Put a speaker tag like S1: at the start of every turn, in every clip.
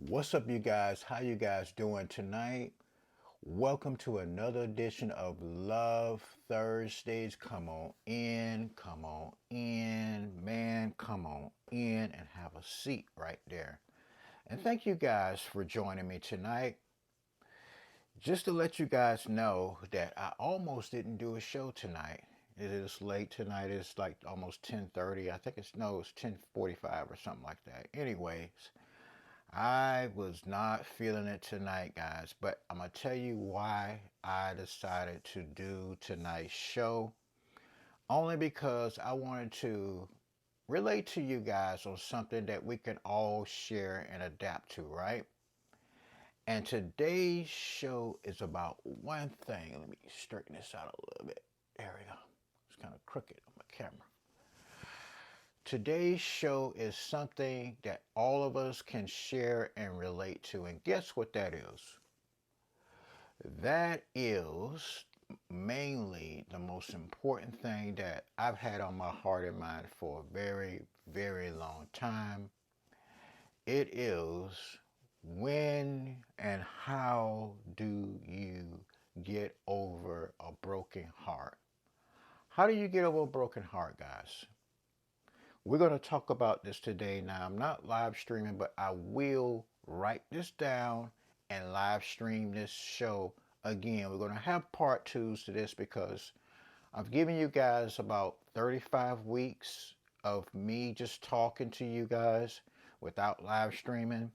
S1: What's up, you guys? How you guys doing tonight? Welcome to another edition of Love Thursdays. Come on in, man, come on in and have a seat right there. And thank you guys for joining me tonight. Just to let you guys know that I almost didn't do a show tonight. It is late tonight. It's like almost 10:30. I think it's 10:45 or something like that. Anyways, I was not feeling it tonight, guys, but I'm going to tell you why I decided to do tonight's show. Only because I wanted to relate to you guys on something that we can all share and adapt to, right? And today's show is about one thing. Let me straighten this out a little bit. There we go. It's kind of crooked on my camera. Today's show is something that all of us can share and relate to. And guess what that is? That is mainly the most important thing that I've had on my heart and mind for a very, very long time. It is, when and how do you get over a broken heart? How do you get over a broken heart, guys? We're going to talk about this today. Now, I'm not live streaming, but I will write this down and live stream this show again. We're going to have part twos to this because I've given you guys about 35 weeks of me just talking to you guys without live streaming.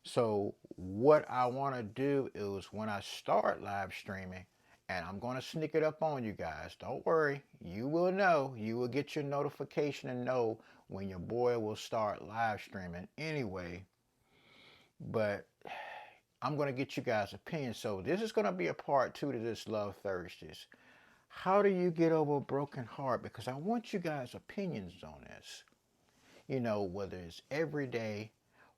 S1: So what I want to do is when I start live streaming, and I'm going to sneak it up on you guys. Don't worry. You will know. You will get your notification and know when your boy will start live streaming anyway. But I'm going to get you guys' opinions. So this is going to be a part two to this Love Thursdays. How do you get over a broken heart? Because I want you guys' opinions on this. You know, whether it's everyday,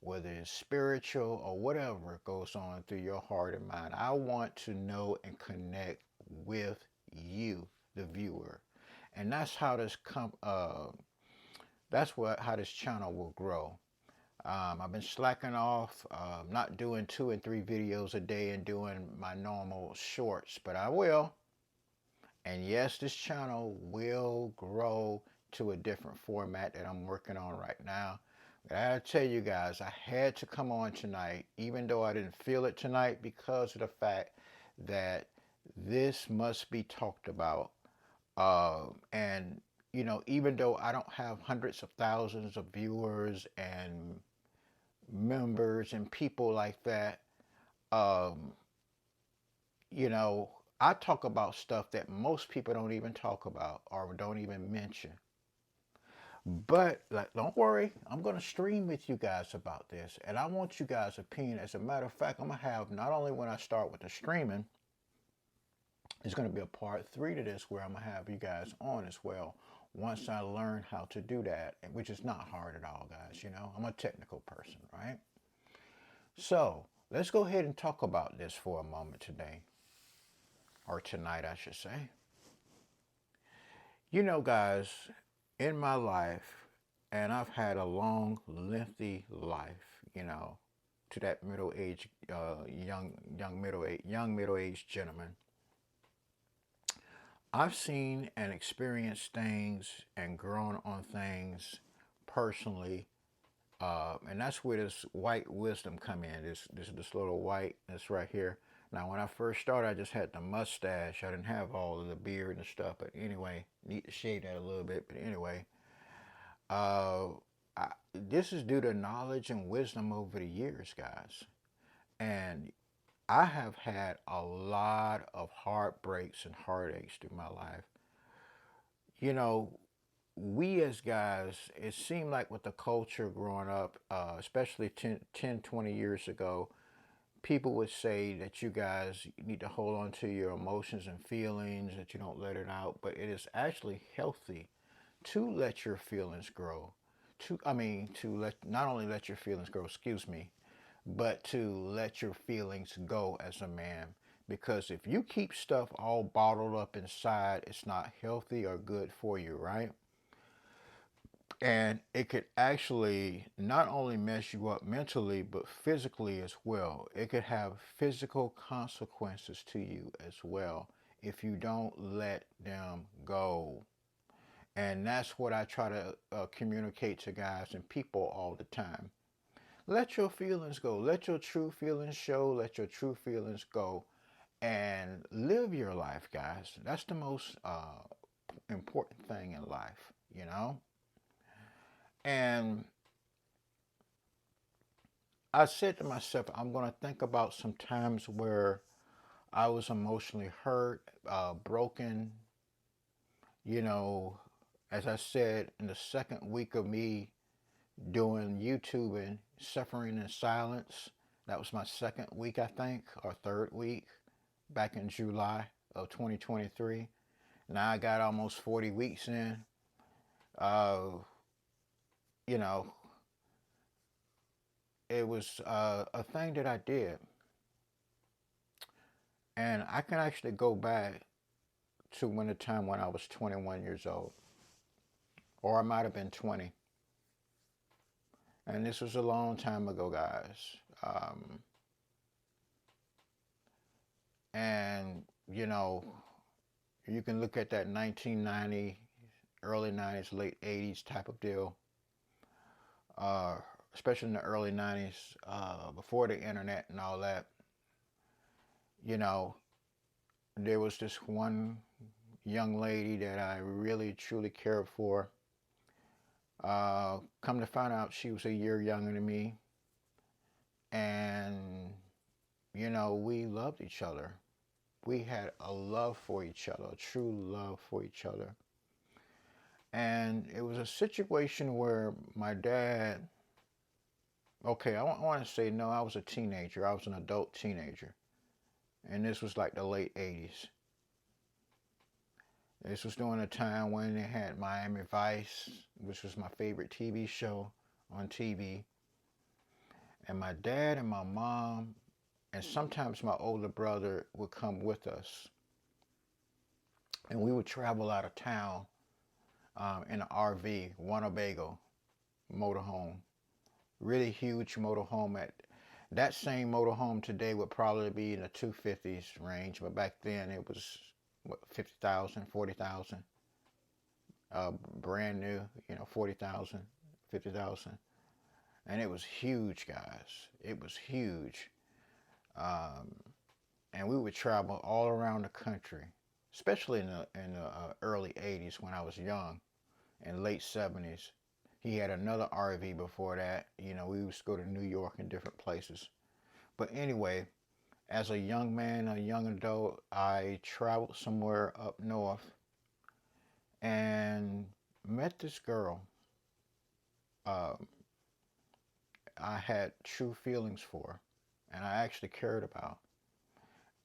S1: whether it's spiritual or whatever goes on through your heart and mind. I want to know and connect with you, the viewer, and that's how how this channel will grow. I've been slacking off, not doing 2 and 3 videos a day and doing my normal shorts, but I will. And yes, this channel will grow to a different format that I'm working on right now. I gotta tell you guys, I had to come on tonight, even though I didn't feel it tonight, because of the fact that this must be talked about. And, you know, even though I don't have hundreds of thousands of viewers and members and people like that, um, you know, I talk about stuff that most people don't even talk about or don't even mention. But like, don't worry, I'm gonna stream with you guys about this, and I want you guys' opinion. As a matter of fact, I'm gonna have, not only when I start with the streaming, it's gonna be a part three to this where I'm gonna have you guys on as well. Once I learn how to do that, which is not hard at all, guys. You know, I'm a technical person, right? So let's go ahead and talk about this for a moment today, or tonight, I should say. You know, guys, in my life, and I've had a long, lengthy life, you know, to that middle age, young middle aged gentleman. I've seen and experienced things and grown on things personally, and that's where this white wisdom come in. This little white that's right here. Now, when I first started, I just had the mustache. I didn't have all of the beard and stuff. But anyway, need to shave that a little bit. But anyway, uh, this is due to knowledge and wisdom over the years, guys. And I have had a lot of heartbreaks and heartaches through my life. You know, we as guys, it seemed like with the culture growing up, especially 20 years ago, people would say that you guys need to hold on to your emotions and feelings, that you don't let it out. But it is actually healthy to let your feelings grow. To let, not only let your feelings grow, excuse me, but to let your feelings go as a man. Because if you keep stuff all bottled up inside, it's not healthy or good for you, right? And it could actually not only mess you up mentally, but physically as well. It could have physical consequences to you as well if you don't let them go. And that's what I try to communicate to guys and people all the time. Let your feelings go. Let your true feelings show. Let your true feelings go. And live your life, guys. That's the most important thing in life, you know? And I said to myself, I'm going to think about some times where I was emotionally hurt, broken. You know, as I said, in the second week of me doing YouTube and suffering in silence, that was my second week, I think, or third week, back in July of 2023. Now I got almost 40 weeks in. Uh, you know, it was a thing that I did. And I can actually go back to when the time when I was 21 years old, or I might have been 20. And this was a long time ago, guys. Um, and, you know, you can look at that 1990, early 90s, late 80s type of deal, uh, especially in the early 90s, before the internet and all that. You know, there was this one young lady that I really, truly cared for. Come to find out, she was a year younger than me. And, you know, we loved each other. We had a love for each other, a true love for each other. And it was a situation where my dad, okay, I want to say no, I was a teenager. I was an adult teenager. And this was like the late 80s. This was during a time when they had Miami Vice, which was my favorite TV show on TV. And my dad and my mom, and sometimes my older brother would come with us. And we would travel out of town in an RV, Winnebago motorhome. Really huge motorhome. At that same motorhome today would probably be in the 250s range, but back then it was what, 50,000, 40,000. Brand new, 40,000, 50,000. And it was huge, guys. It was huge. Um, and we would travel all around the country, especially in the early 80s when I was young, and late 70s. He had another RV before that. We used to go to New York and different places. But anyway, as a young man, a young adult, I traveled somewhere up north and met this girl. Um, I had true feelings for, and I actually cared about.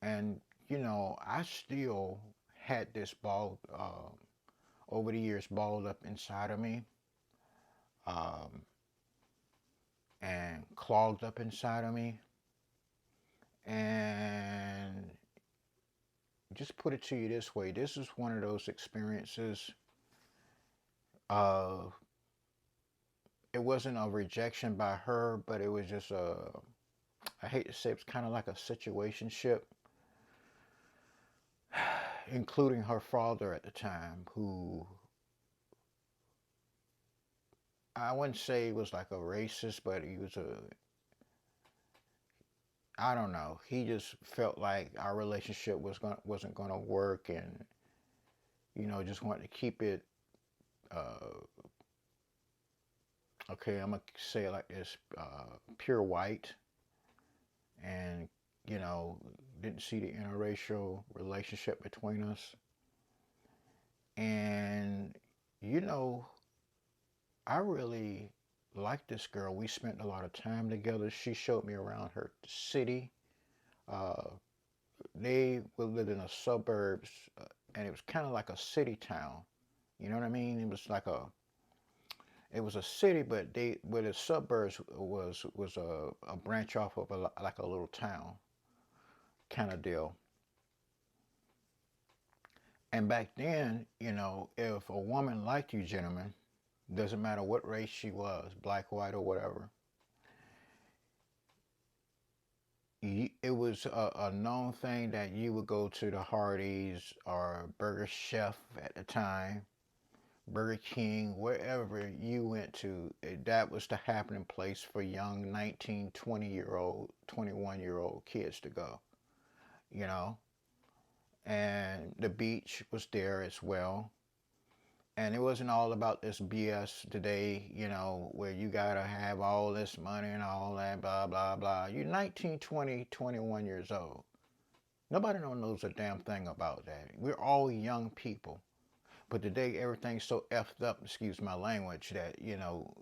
S1: And, I still had this ball, over the years, balled up inside of me, um, and clogged up inside of me. And just put it to you this way, this is one of those experiences. Uh, it wasn't a rejection by her, but it was just I hate to say it's kind of like a situationship, including her father at the time, who I wouldn't say was like a racist, but he was I don't know. He just felt like our relationship wasn't going to work, and just wanted to keep it. Uh, okay, I'm gonna say it like this: pure white, and didn't see the interracial relationship between us. And you know, I really liked this girl. We spent a lot of time together. She showed me around her city. Uh, they would live in the suburbs, and it was kind of like a city town. You know what I mean? It was a city, but where the suburbs was a branch off of like a little town kind of deal. And back then, if a woman liked you, gentlemen, Doesn't matter what race she was, black, white, or whatever. It was a known thing that you would go to the Hardee's or Burger Chef at the time, Burger King, wherever you went to, that was the happening place for young 19, 20-year-old, 21-year-old kids to go, you know. And the beach was there as well. And it wasn't all about this BS today, where you gotta have all this money and all that, blah, blah, blah. You're 19, 20, 21 years old. Nobody knows a damn thing about that. We're all young people. But today, everything's so effed up, excuse my language, that,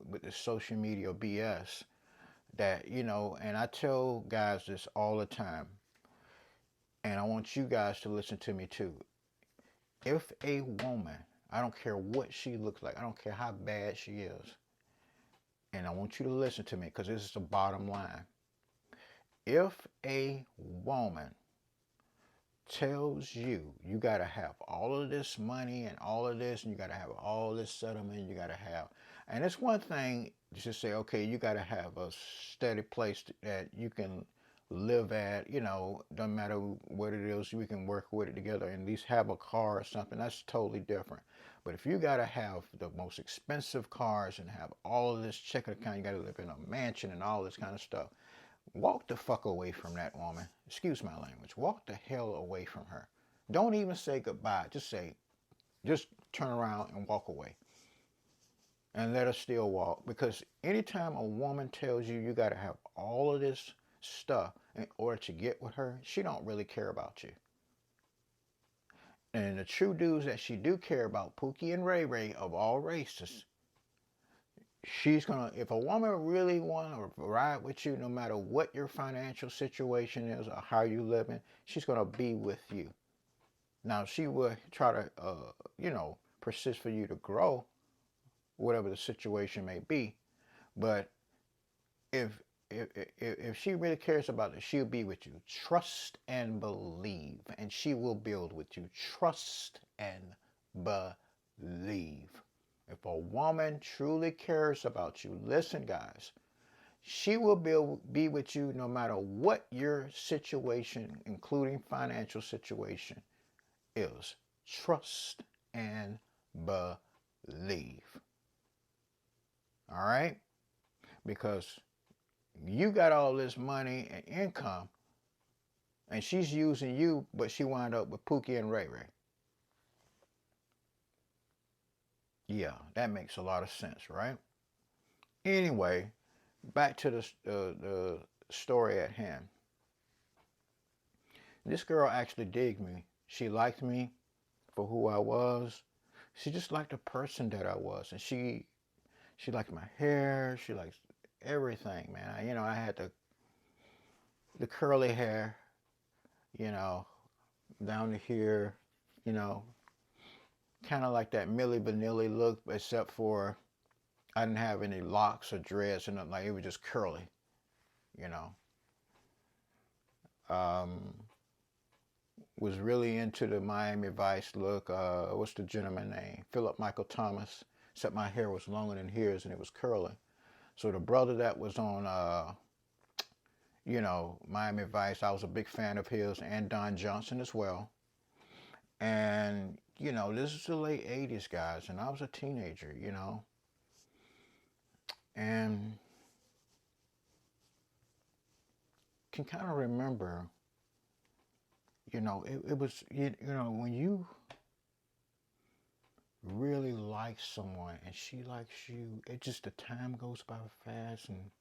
S1: with the social media BS, that, and I tell guys this all the time, and I want you guys to listen to me too. If a woman, I don't care what she looks like, I don't care how bad she is, and I want you to listen to me because this is the bottom line. If a woman tells you you got to have all of this money and all of this, and you got to have all this settlement, you got to have, and it's one thing to say, okay, you got to have a steady place that you can live at, no matter what it is, we can work with it together and at least have a car or something. That's totally different. But if you got to have the most expensive cars and have all of this checking account, you got to live in a mansion and all this kind of stuff, walk the fuck away from that woman. Excuse my language. Walk the hell away from her. Don't even say goodbye. Just turn around and walk away. And let her still walk. Because anytime a woman tells you you got to have all of this stuff in order to get with her, she don't really care about you. And the true dudes that she do care about, Pookie and Ray Ray of all races, she's gonna, if a woman really wanna ride with you, no matter what your financial situation is or how you living, she's gonna be with you. Now she will try to, persist for you to grow, whatever the situation may be. But if she really cares about it, she'll be with you. Trust and believe, and she will build with you. Trust and believe. If a woman truly cares about you, listen, guys, she will be with you no matter what your situation, including financial situation, is. Trust and believe. All right? Because you got all this money and income, and she's using you, but she wound up with Pookie and Ray Ray. Yeah, that makes a lot of sense, right? Anyway, back to the story at hand. This girl actually digged me. She liked me for who I was. She just liked the person that I was, and she liked my hair. She liked everything, man. I had the curly hair, down to here, kind of like that Milli Vanilli look, except for I didn't have any locks or dreads or nothing. Like, it was just curly, was really into the Miami Vice look. What's the gentleman name? Philip Michael Thomas. Except my hair was longer than his and it was curly. So the brother that was on, Miami Vice, I was a big fan of his, and Don Johnson as well. And, this is the late 80s, guys, and I was a teenager, and can kind of remember, it was, when you really like someone and she likes you, it just, the time goes by fast, and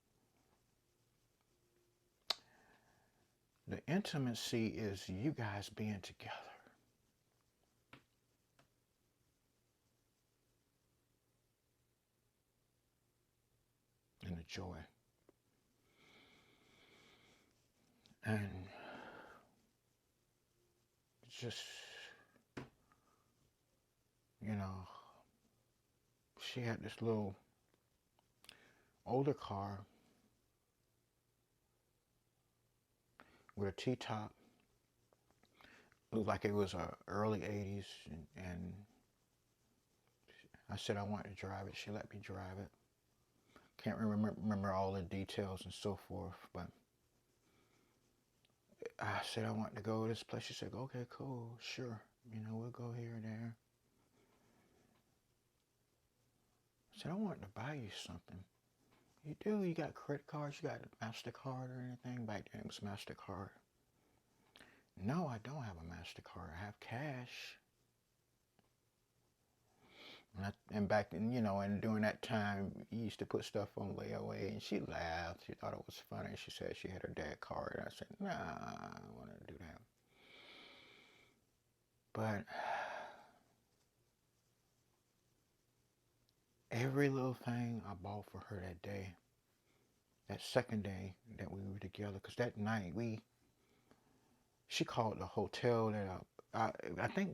S1: the intimacy is you guys being together. And the joy. And just, she had this little older car with a T-top. Looked like it was early 80s, and I said I wanted to drive it. She let me drive it. Can't remember all the details and so forth, but I said I wanted to go to this place. She said, okay, cool, sure. We'll go here and there. I said, I wanted to buy you something. You do? You got credit cards? You got a MasterCard or anything? Back then it was MasterCard. No, I don't have a MasterCard. I have cash. And back then, and during that time, you used to put stuff on layaway, and she laughed. She thought it was funny. She said she had her dad's card. I said, nah, I don't want to do that. But every little thing I bought for her that day, that second day that we were together, because that night she called the hotel that I think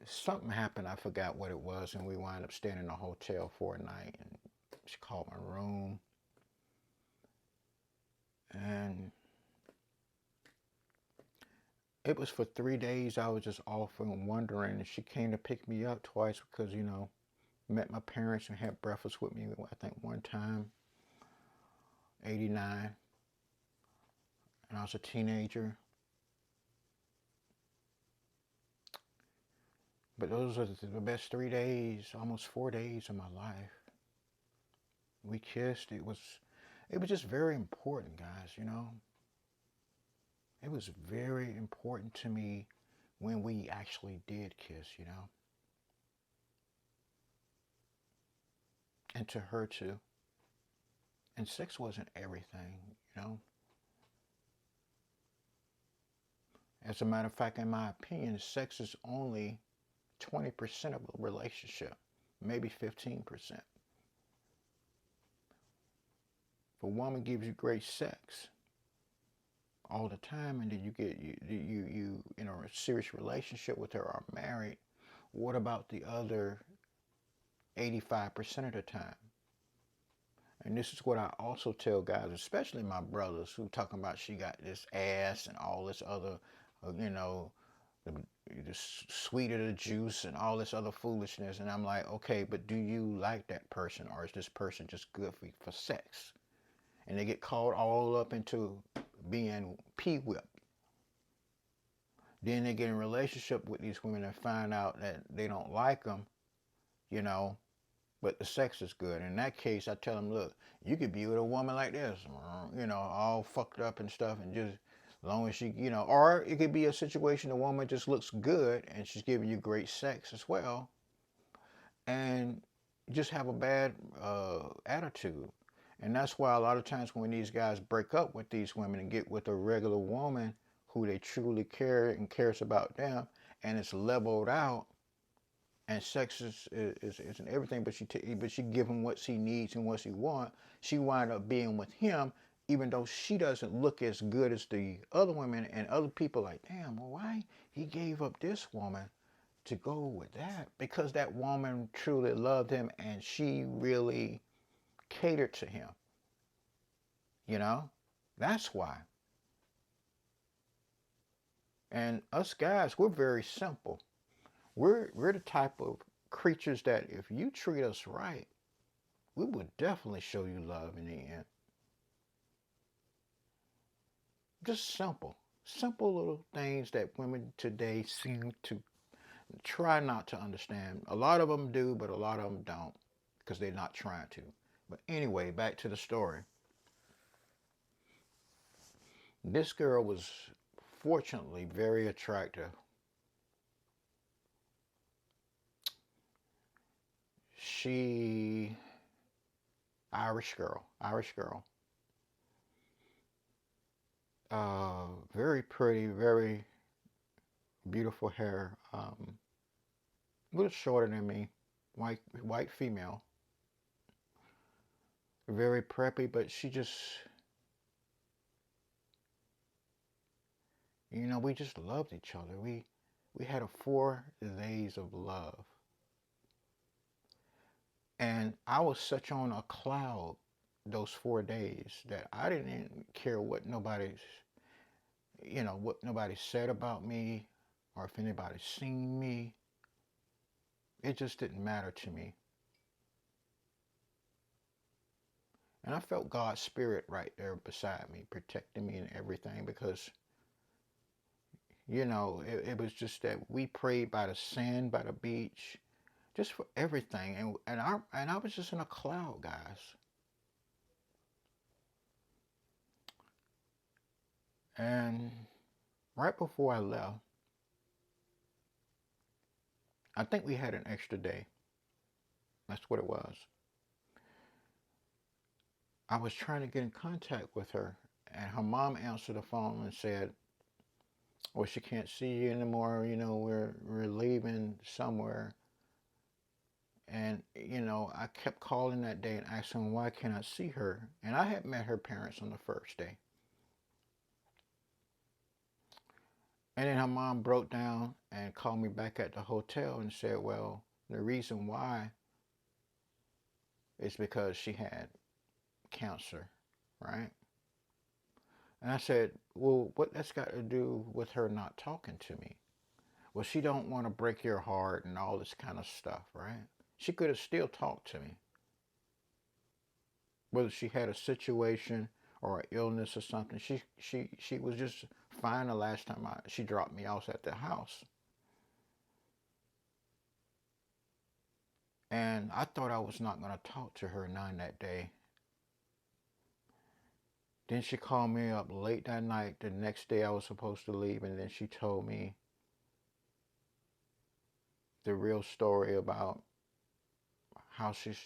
S1: something happened. I forgot what it was, and we wound up staying in a hotel for a night. And she called my room, and it was for 3 days. I was just off and wondering. And she came to pick me up twice because met my parents and had breakfast with me. I think one time, 89, and I was a teenager. But those are the best 3 days, almost 4 days of my life. We kissed. It was just very important, guys, It was very important to me when we actually did kiss, And to her too. And sex wasn't everything, As a matter of fact, in my opinion, sex is only 20% of a relationship, maybe 15%. If a woman gives you great sex all the time, and then you get you in a serious relationship with her or married, what about the other 85% of the time? And this is what I also tell guys, especially my brothers, who talking about she got this ass and all this other, the sweeter the juice and all this other foolishness. And I'm like, okay, but do you like that person, or is this person just good for sex? And they get caught all up into being pee-whipped. Then they get in a relationship with these women and find out that they don't like them, but the sex is good. In that case, I tell them, look, you could be with a woman like this, all fucked up and stuff, and just as long as she, or it could be a situation the woman just looks good and she's giving you great sex as well, and just have a bad attitude. And that's why a lot of times when these guys break up with these women and get with a regular woman who they truly care and cares about them, and it's leveled out, and sex is everything, but she give him what she needs and what she wants. She wind up being with him, even though she doesn't look as good as the other women, and other people like, damn, well, why he gave up this woman to go with that? Because that woman truly loved him, and she really catered to him. That's why. And us guys, we're very simple. We're the type of creatures that if you treat us right, we would definitely show you love in the end. Just simple little things that women today seem to try not to understand. A lot of them do, but a lot of them don't, because they're not trying to. But anyway, back to the story. This girl was fortunately very attractive. She, Irish girl. Very pretty, very beautiful hair. A little shorter than me, white female. Very preppy, but she just, we just loved each other. We had 4 days of love. And I was such on a cloud those 4 days that I didn't care what nobody said about me, or if anybody seen me. it just didn't matter to me. And I felt God's spirit right there beside me, protecting me and everything because, it was just that we prayed by the sand, by the beach, just for everything. And I was just in a cloud, guys. And right before I left, I think we had an extra day. That's what it was. I was trying to get in contact with her, and her mom answered the phone and said, "Well, she can't see you anymore. We're leaving somewhere." And I kept calling that day and asking why can't I see her. And I had met her parents on the first day. And then her mom broke down and called me back at the hotel and said, "Well, the reason why is because she had cancer, right?" And I said, "Well, what that's got to do with her not talking to me?" "Well, she don't want to break your heart and all this kind of stuff, right?" She could have still talked to me. Whether she had a situation or an illness or something, she was just fine the last time she dropped me off at the house. And I thought I was not going to talk to her none that day. Then she called me up late that night, the next day I was supposed to leave, and then she told me the real story about how she's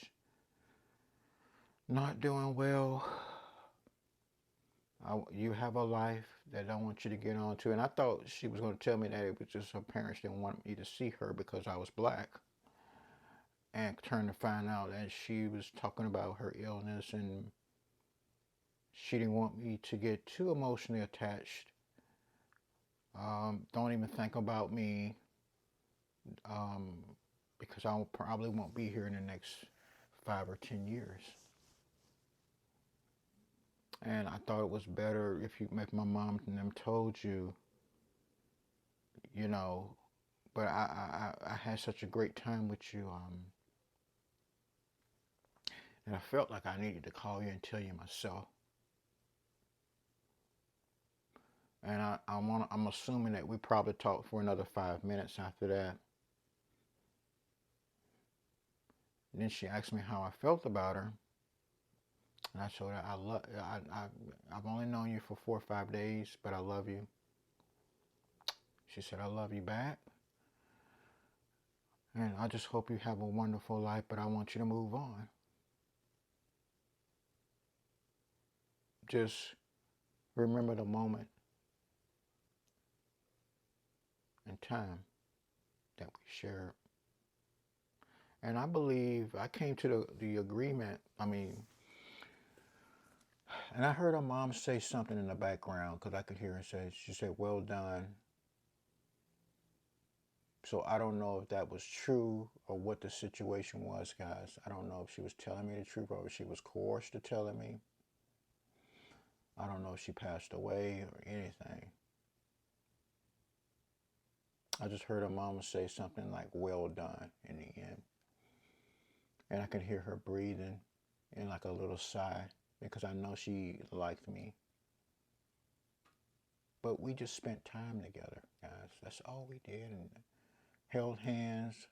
S1: not doing well. You have a life that I want you to get on to. And I thought she was going to tell me that it was just her parents didn't want me to see her because I was black. And turned to find out that she was talking about her illness and she didn't want me to get too emotionally attached. Don't even think about me um, because I probably won't be here in the next 5 or 10 years. And I thought it was better if my mom and them told you, you know. But I had such a great time with you, and I felt like I needed to call you and tell you myself. And I'm assuming that we probably talked for another 5 minutes after that. And then she asked me how I felt about her, and I told her I've only known you for 4 or 5 days, but I love you. She said, "I love you back, and I just hope you have a wonderful life, but I want you to move on. Just remember the moment and time that we shared." And I believe I came to the agreement. And I heard her mom say something in the background because I could hear her say, she said, "Well done." So I don't know if that was true or what the situation was, guys. I don't know if she was telling me the truth or if she was coerced to telling me. I don't know if she passed away or anything. I just heard her mama say something like, "Well done," in the end. And I could hear her breathing in like a little sigh because I know she liked me. But we just spent time together, guys. That's all we did. And held hands,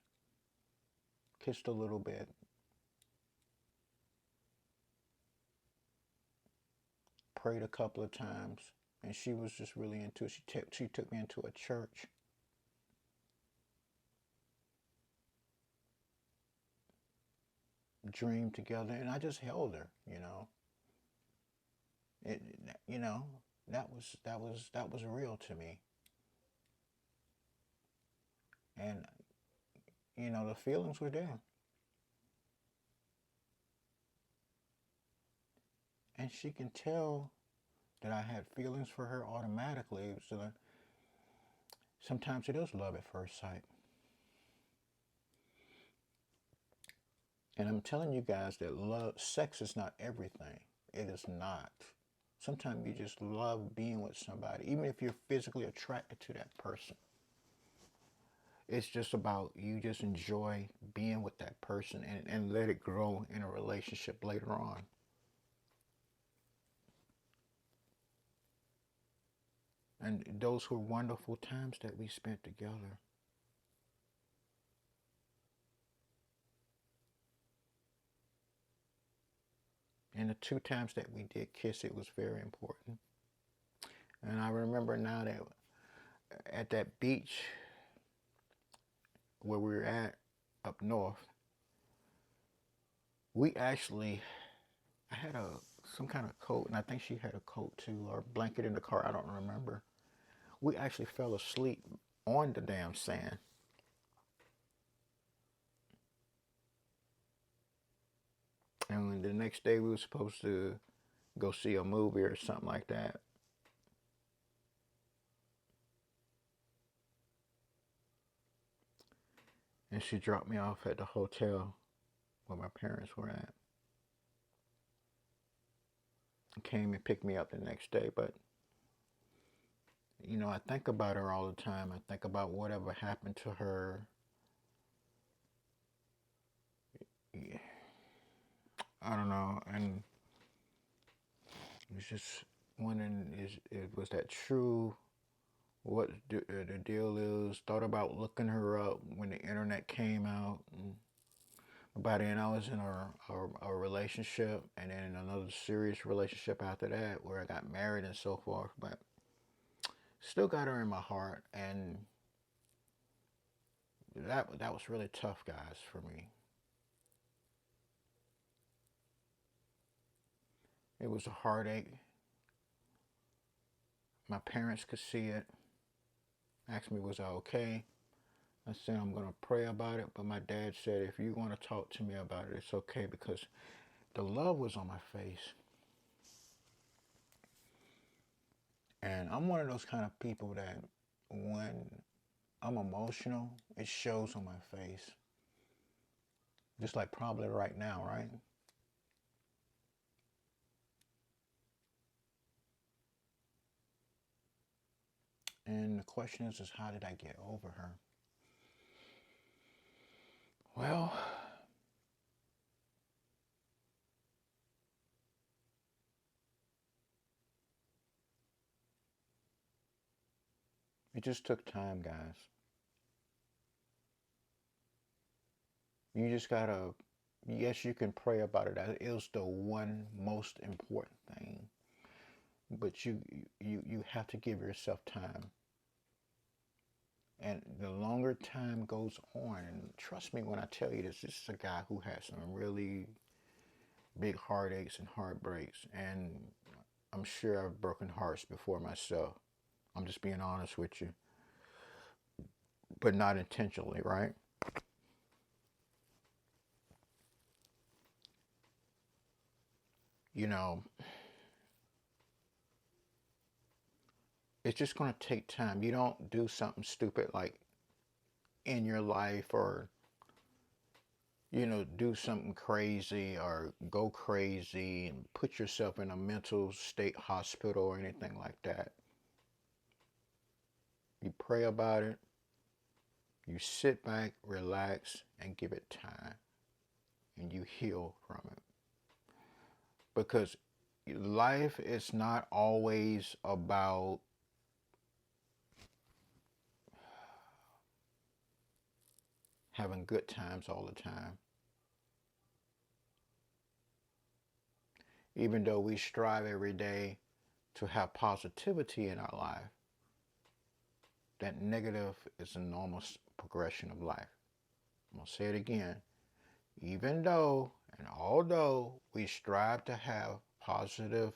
S1: kissed a little bit. Prayed a couple of times. And she was just really into it. She took me into a church. Dreamed together. And I just held her, you know. It, you know, that was real to me. And, the feelings were there. And she can tell that I had feelings for her automatically. So sometimes it is love at first sight. And I'm telling you guys that sex is not everything. It is not. Sometimes you just love being with somebody, even if you're physically attracted to that person. It's just about you just enjoy being with that person and let it grow in a relationship later on. And those were wonderful times that we spent together. And the two times that we did kiss, it was very important. And I remember now that at that beach where we were at up north, we actually, I had some kind of coat, and I think she had a coat too, or a blanket in the car. I don't remember. We actually fell asleep on the damn sand. And the next day we were supposed to go see a movie or something like that. And she dropped me off at the hotel where my parents were at. And came and picked me up the next day. But, you know, I think about her all the time. I think about whatever happened to her. Yeah, I don't know. And it's just wondering, was that true? What the deal is? Thought about looking her up when the internet came out. And by then, I was in a relationship, and then another serious relationship after that, where I got married and so forth. But still got her in my heart, and that was really tough, guys, for me. It was a heartache. My parents could see it. Asked me, was I okay? I said, I'm going to pray about it. But my dad said, if you want to talk to me about it, it's okay, because the love was on my face. And I'm one of those kind of people that when I'm emotional, it shows on my face. Just like probably right now, right? And the question is how did I get over her? Well, it just took time, guys. You just gotta, yes, you can pray about it. It was the one most important thing. But you have to give yourself time. And the longer time goes on, and trust me when I tell you this, this is a guy who has some really big heartaches and heartbreaks. And I'm sure I've broken hearts before myself. I'm just being honest with you, but not intentionally, right? You know, it's just going to take time. You don't do something stupid like in your life, or, you know, do something crazy or go crazy and put yourself in a mental state hospital or anything like that. You pray about it, you sit back, relax, and give it time, and you heal from it. Because life is not always about having good times all the time. Even though we strive every day to have positivity in our life, that negative is a normal progression of life. I'm going to say it again. Even though and although we strive to have positive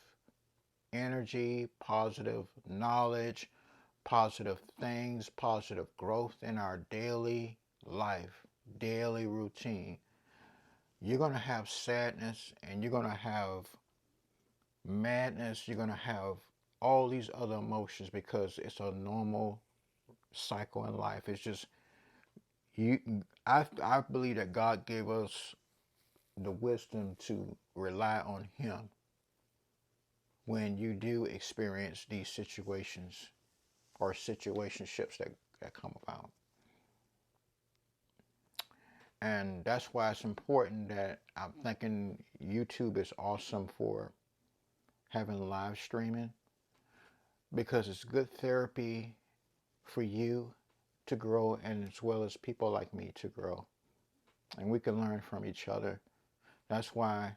S1: energy, positive knowledge, positive things, positive growth in our daily life, daily routine, you're going to have sadness, and you're going to have madness, you're going to have all these other emotions, because it's a normal cycle in life. It's just you. I believe that God gave us the wisdom to rely on Him when you do experience these situations or situationships that come about. And that's why it's important that I'm thinking YouTube is awesome for having live streaming, because it's good therapy for you to grow, and as well as people like me to grow. And we can learn from each other. That's why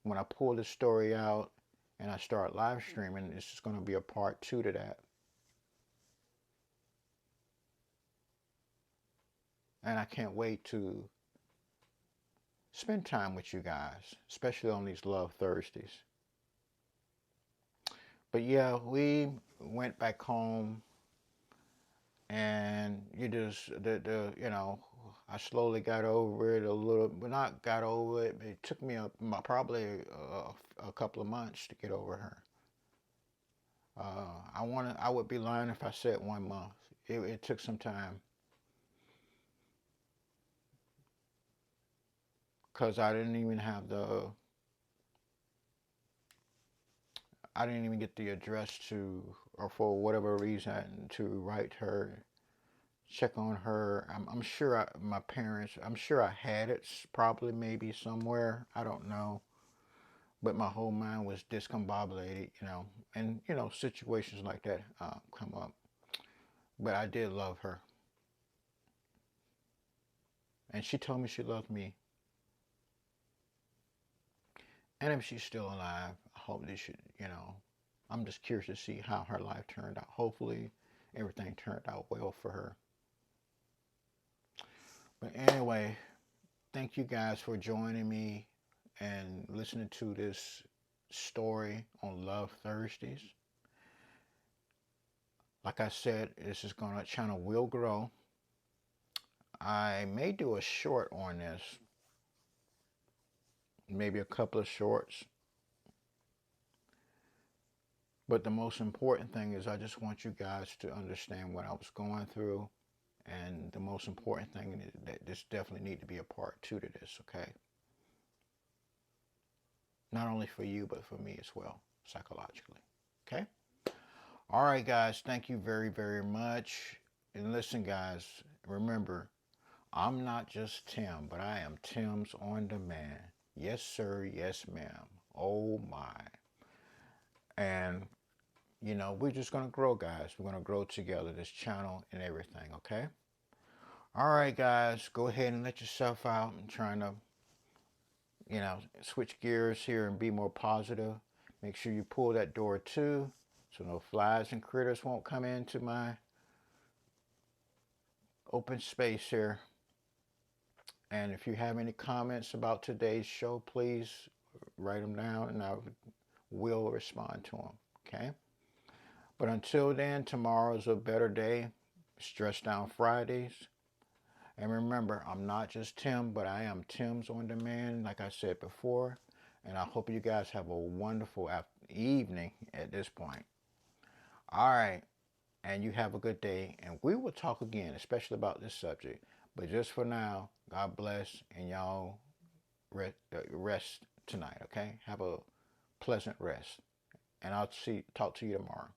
S1: when I pull this story out and I start live streaming, it's just going to be a part two to that. And I can't wait to spend time with you guys, especially on these Love Thursdays. But yeah, we went back home, and you just the you know, I slowly got over it a little, but not got over it. It took me probably a couple of months to get over her. I would be lying if I said 1 month. It took some time, because I didn't even get the address to, or for whatever reason, to write her, check on her. I'm sure my parents, I'm sure I had it probably maybe somewhere. I don't know. But my whole mind was discombobulated, and, situations like that come up. But I did love her. And she told me she loved me. And if she's still alive, I hope that I'm just curious to see how her life turned out. Hopefully, everything turned out well for her. But anyway, thank you guys for joining me and listening to this story on Love Thursdays. Like I said, channel will grow. I may do a short on this, maybe a couple of shorts. But the most important thing is I just want you guys to understand what I was going through. And the most important thing is that this definitely need to be a part two to this, okay? Not only for you, but for me as well, psychologically, okay? All right, guys, thank you very, very much. And listen, guys, remember, I'm not just Tim, but I am Tim's on demand. Yes, sir. Yes, ma'am. Oh, my. And, we're just going to grow, guys. We're going to grow together, this channel and everything, okay? All right, guys, go ahead and let yourself out and trying to, switch gears here and be more positive. Make sure you pull that door too, so no flies and critters won't come into my open space here. And if you have any comments about today's show, please write them down and I will respond to them, okay? But until then, tomorrow's a better day. Stress Down Fridays. And remember, I'm not just Tim, but I am Tim's on demand, like I said before. And I hope you guys have a wonderful evening at this point. All right. And you have a good day. And we will talk again, especially about this subject. But just for now, God bless, and y'all rest tonight, okay? Have a pleasant rest. And I'll talk to you tomorrow.